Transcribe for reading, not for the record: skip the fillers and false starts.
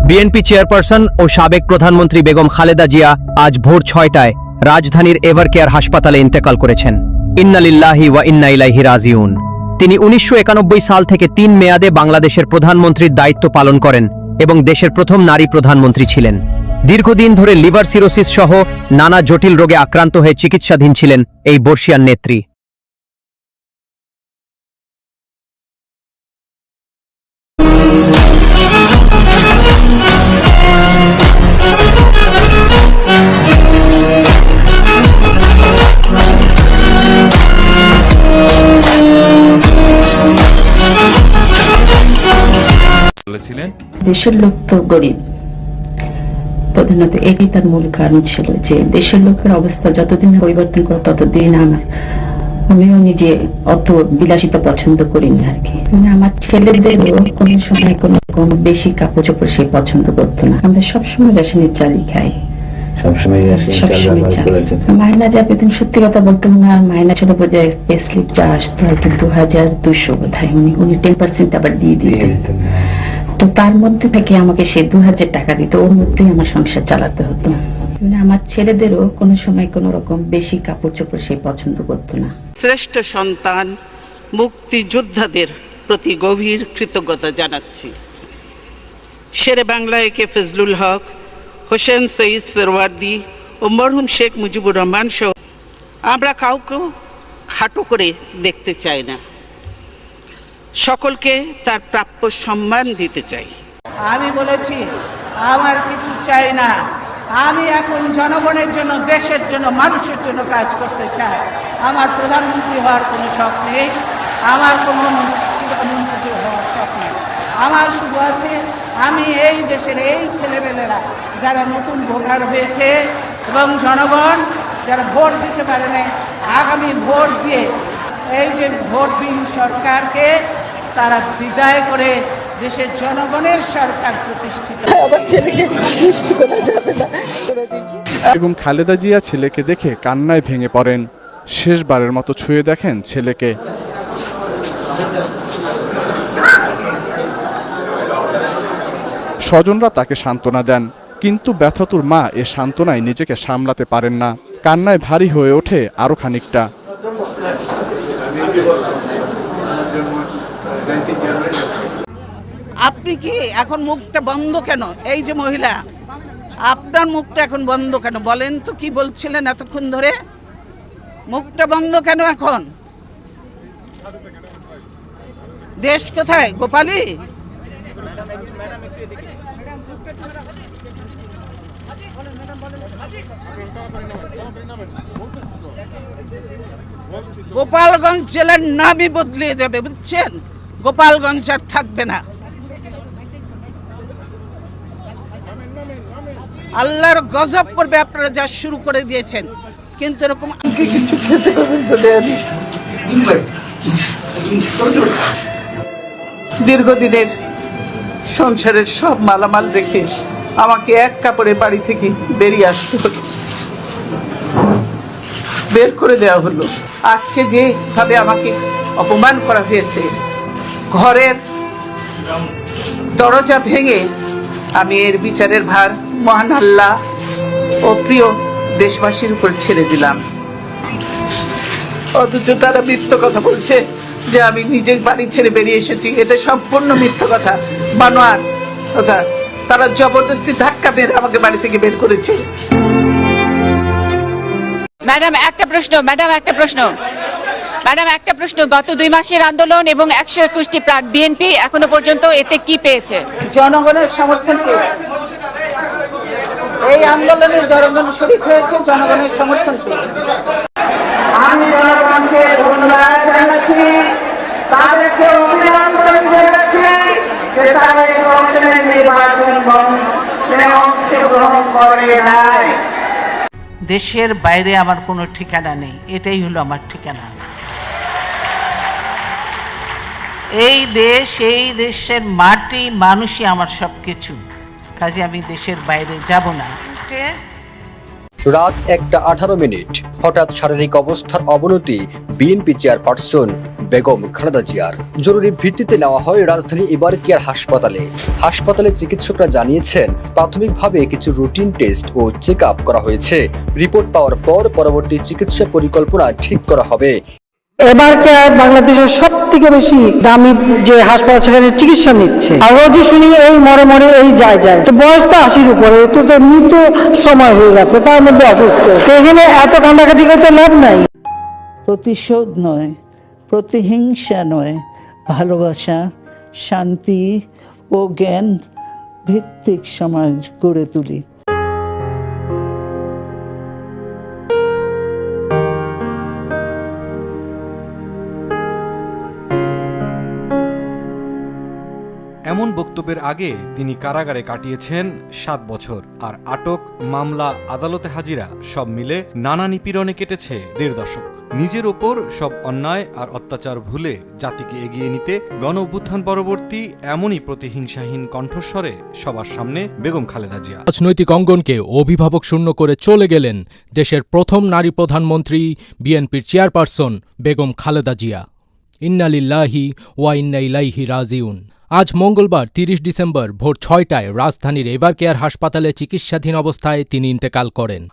BNP chairperson ও সাবেক প্রধানমন্ত্রী বেগম খালেদা জিয়া আজ ভোর ৬টায় রাজধানীর এভারকেয়ার হাসপাতালে ইন্তেকাল করেছেন। ইন্না লিল্লাহি ওয়া ইন্না ইলাইহি রাজিউন। তিনি ১৯৯১ সাল থেকে ৩ মেয়াদে বাংলাদেশের প্রধানমন্ত্রীর দায়িত্ব পালন করেন এবং দেশের প্রথম নারী প্রধানমন্ত্রী ছিলেন। দীর্ঘদিন ধরে লিভার সিরোসিস সহ নানা জটিল রোগে আক্রান্ত হয়ে চিকিৎসাধীন ছিলেন এই বর্ষিয়ান নেত্রী। দেশের লোক তো গরিব, প্রধানত এটি তার মূল কারণ ছিল যে দেশের লোকের অবস্থা যতদিন পরিবর্তন করে ততদিন আমিও নিজে অত বিলাসিতা পছন্দ করিনি আর কি। আমার ছেলেদেরও কোনো সময় কোনো বেশি কাপড় চোপড় সে পছন্দ করতো না। আমরা সবসময় রেশনের চালই খাই, সবসময় মাইনা যা পেতেন, সত্যি কথা বলতাম না। মাইনা ছিল বোঝায় পে স্লিপ যা আসতো আর কি ২২০০ বোধহয়, উনি 10% আবার দিয়ে দিতেন। তো তার মধ্যে থেকে আমাকে সে ২০০০ টাকা দিত, ওর মধ্যেই আমার সংসার চালাতে হতো। আমার ছেলেদেরও কোনো সময় কোনো রকম বেশি কাপড় চোপড় সে পছন্দ করতো না। শ্রেষ্ঠ সন্তান মুক্তিযোদ্ধাদের প্রতি গভীর কৃতজ্ঞতা জানাচ্ছি। শেরে বাংলা একে ফজলুল হক, হোসেন সঈদ সরওয়ার্দী ও মরহুম শেখ মুজিবুর রহমান সহ আমরা কাউকে খাটো করে দেখতে চাই না, সকলকে তার প্রাপ্য সম্মান দিতে চাই। আমি বলেছি আমার কিছু চাই না, আমি এখন জনগণের জন্য, দেশের জন্য, মানুষের জন্য কাজ করতে চাই। আমার প্রধানমন্ত্রী হওয়ার কোনো শখ নেই, আমার কোনো প্রধানমন্ত্রী হওয়ার শখ নেই। আমার শুধু আছে আমি এই দেশের এই ছেলেমেয়েরা যারা নতুন ভোটার হয়েছে এবং জনগণ যারা ভোট দিতে পারে না, আগামী ভোট দিয়ে এই যে ভোটবিহীন সরকারকে তারা বিদায় করে দেশের জনগণের সরকার প্রতিষ্ঠিত। বেগম খালেদা জিয়া ছেলেকে দেখে কান্নায় ভেঙে পড়েন। শেষবারের মতো ছুঁয়ে দেখেন ছেলেকে। স্বজনরা তাকে সান্ত্বনা দেন, কিন্তু ব্যথাতুর মা এ সান্ত্বনায় নিজেকে সামলাতে পারেন না। কান্নায় ভারী হয়ে ওঠে আরো খানিকটা। আপনি কি এখন মুখটা বন্ধ কেন? এই যে মহিলা, আপনার মুখটা এখন বন্ধ কেন বলেন তো? কি বলছিলেন এতক্ষণ ধরে? মুখটা বন্ধ কেন এখন? দেশ কোথায়? গোপালী? গোপালগঞ্জ জেলার নামই বদলে যাবে, বুঝছেন? গোপালগঞ্জ আর থাকবে না। আল্লাহর গজব পড়বে আপনারা যা শুরু করে দিয়েছেন। কিন্তু এরকম দীর্ঘদিনের সংসারের সব মালামাল রেখে আমাকে এক কাপড়ে বাড়ি থেকে বেরিয়ে আসতে হলো, বের করে দেওয়া হলো। আজকে যেভাবে আমাকে অপমান করা হয়েছে, ঘরের দরজা ভেঙে আমি এর বিচারের ভার মহান আল্লাহ ও প্রিয় দেশবাসীর উপর ছেড়ে দিলাম। অথচ তারা মিথ্যা কথা বলছে যে আমি নিজের বাড়ি ছেড়ে বেরিয়ে এসেছি। এটা সম্পূর্ণ মিথ্যা কথা, বানোয়ার কথা। তারা জবরদস্তি ধাক্কা মেরে আমাকে বাড়ি থেকে বের করেছে। ম্যাডাম একটা প্রশ্ন, গত 2 মাসের আন্দোলন এবং 121টি প্রাক বিএনপি এখনো পর্যন্ত এতে কি পেয়েছে? জনগণের সমর্থন পেয়েছে। এই আন্দোলনে জনগণ শরীক হয়েছে, জনগণের সমর্থন পেয়েছে। আমি জনগণকে ধন্যবাদ জানাচ্ছি, তাদেরকে অভিনন্দন জানাচ্ছি যে তারা এই বছরের নির্বাচন অংশগ্রহণ করে নাই। দেশের বাইরে আমার কোনো ঠিকানা নেই, এটাই হলো আমার ঠিকানা। এই দেশ, এই দেশের মাটি, মানুষই আমার সবকিছু। কাজে আমি দেশের বাইরে যাব না। রাত 1টা 18 মিনিট হঠাৎ শারীরিক অবস্থার অবনতি বিএনপি চেয়ারপারসন বেগম খালেদা জিয়ার। জরুরি ভিত্তিতে নেওয়া হয় রাজধানী এভার কেয়ার হাসপাতালে। হাসপাতালে চিকিৎসকরা জানিয়েছেন প্রাথমিকভাবে কিছু রুটিন টেস্ট ও চেক আপ করা হয়েছে। রিপোর্ট পাওয়ার পর পরবর্তী চিকিৎসা পরিকল্পনা ঠিক করা হবে। এবার কেয়ার বাংলাদেশের সব থেকে বেশি দামি যে হাসপাতাল, সেখানে চিকিৎসা নিচ্ছে। আরো যে শুনি এই মরে মরে এই যায় তো বয়স তো 80-র উপরে, তো মৃত্যু সময় হয়ে গেছে, তার মধ্যে অসুস্থ, তো এখানে এত কান্দাকাটি করতে লাভ নাই। প্রতিশোধ নয়, প্রতিহিংসা নয়, ভালোবাসা, শান্তি ও জ্ঞান ভিত্তিক সমাজ গড়ে তুলি। এমন বক্তব্যের আগে তিনি কারাগারে কাটিয়েছেন 7 বছর, আর আটক, মামলা, আদালতে হাজিরা সব মিলে নানা নিপীড়নে কেটেছে 1.5 দশক। নিজের ওপর সব অন্যায় আর অত্যাচার ভুলে জাতিকে এগিয়ে নিতে গণ অভ্যুত্থান পরবর্তী এমনই প্রতিহিংসাহীন কণ্ঠস্বরে সবার সামনে বেগম খালেদা জিয়া। রাজনৈতিক অঙ্গনকে অভিভাবক শূন্য করে চলে গেলেন দেশের প্রথম নারী প্রধানমন্ত্রী, বিএনপির চেয়ারপারসন বেগম খালেদা জিয়া। ইন্না লিল্লাহি ওয়া ইন্না ইলাইহি রাজিউন। আজ মঙ্গলবার 30 ডিসেম্বর ভোর 6টায় রাজধানীর এভার কেয়ার হাসপাতালে চিকিৎসাধীন অবস্থায় তিনি ইন্তেকাল করেন।